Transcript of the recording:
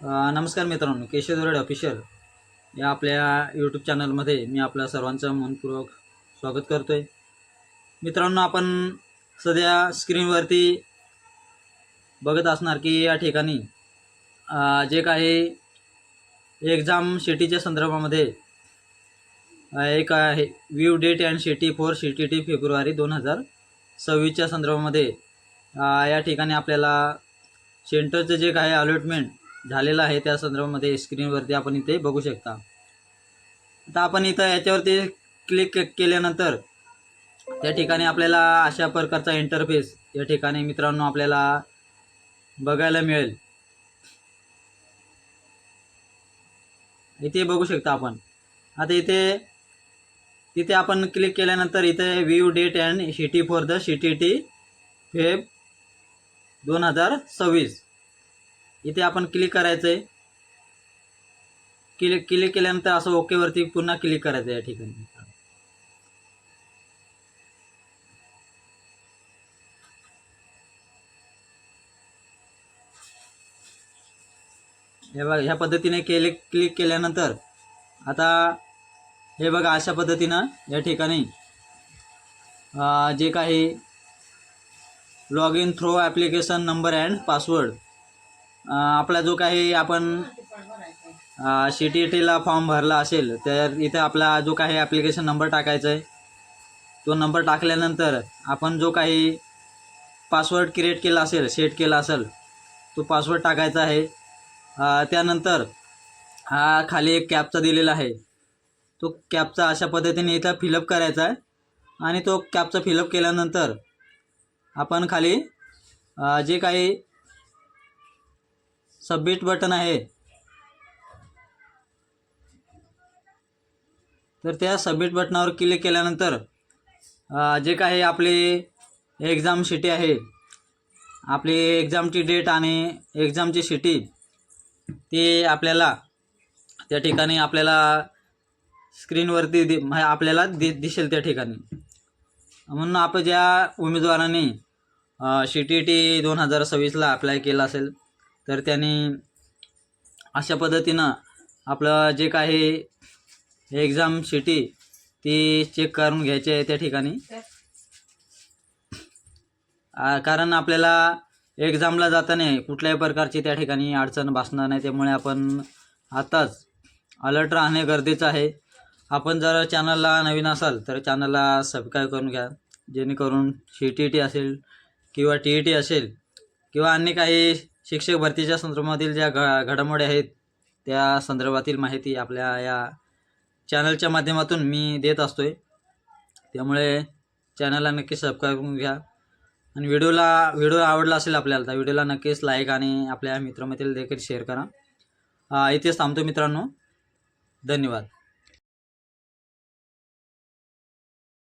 नमस्कार मित्रांनो, केशव दरोडे ऑफिशियल या आपल्या यूट्यूब चॅनलमध्ये मी आपल्या सर्वांचं मनपूर्वक स्वागत करतो आहे. मित्रांनो, आपण सध्या स्क्रीनवरती बघत असणार की या ठिकाणी जे काही एक्झाम शेटीच्या संदर्भामध्ये एक आहे view date and Shetty for CTT फेब्रुवारी 2026च्या संदर्भामध्ये या ठिकाणी आपल्याला सेंटरचं जे काही अलॉटमेंट झालेलं आहे त्या संदर्भामध्ये स्क्रीनवरती आपण इथे बघू शकता. आता आपण इथं याच्यावरती क्लिक केल्यानंतर त्या ठिकाणी आपल्याला अशा प्रकारचा इंटरफेस या ठिकाणी मित्रांनो आपल्याला बघायला मिळेल. इथे बघू शकता आपण. आता तिथे आपण क्लिक केल्यानंतर इथे view date and Shetty for the CTT Feb 2026 इथे आपण क्लिक करायचं आहे. क्लिक केल्यानंतर असं ओकेवरती पुन्हा क्लिक करायचं या ठिकाणी. हे बघा, ह्या पद्धतीने क्लिक केल्यानंतर आता हे बघा अशा पद्धतीनं या ठिकाणी जे काही log in through application number and password आपला जो काही आपण CTTला फॉर्म भरला असेल तर इथे आपला जो काही ॲप्लिकेशन नंबर टाकायचा आहे तो नंबर टाकल्यानंतर आपण जो काही पासवर्ड क्रिएट केला असेल सेट केला असेल तो पासवर्ड टाकायचा आहे. त्यानंतर हा खाली एक कॅपचा दिलेला आहे तो कॅपचा अशा पद्धतीने इथं फिलअप करायचा आहे आणि तो कॅपचा फिलअप केल्यानंतर आपण खाली जे काही सबमिट बटन आहे तर त्या सबमिट बटनावर क्लिक केल्यानंतर जे काही आपली एक्झाम शिटी आहे आपली एक्झामची डेट आणि एक्झामची शिटी ती आपल्याला त्या ठिकाणी आपल्याला स्क्रीनवरती आपल्याला दिसेल त्या ठिकाणी. म्हणून आपण ज्या उमेदवारांनी CTT 2026ला अप्लाय केला असेल तर त्यांनी अशा पद्धतीनं आपलं जे काही एक्झाम शिटी ती चेक करून घ्यायची आहे त्या ठिकाणी. कारण आपल्याला एक्झामला जाताना कुठल्याही प्रकारची त्या ठिकाणी अडचण भासणार नाही, त्यामुळे आपण आताच अलर्ट राहणे गरजेचं आहे. आपण जर चॅनलला नवीन असाल तर चॅनलला सबस्क्राईब करून घ्या, जेणेकरून CTT असेल किंवा TET असेल किंवा अन्य काही शिक्षक भरतीच्या संदर्भातील ज्या घडामोडी आहेत त्या संदर्भातील माहिती आपल्या या चॅनलच्या माध्यमातून मी देत असतो आहे. त्यामुळे चॅनलला नक्की सबस्क्राईब करून घ्या आणि व्हिडिओ आवडला असेल आपल्याला तर व्हिडिओला नक्कीच लाईक आणि आपल्या मित्रमैत्रिणीला देखील शेअर करा. इथेच थांबतो मित्रांनो. धन्यवाद.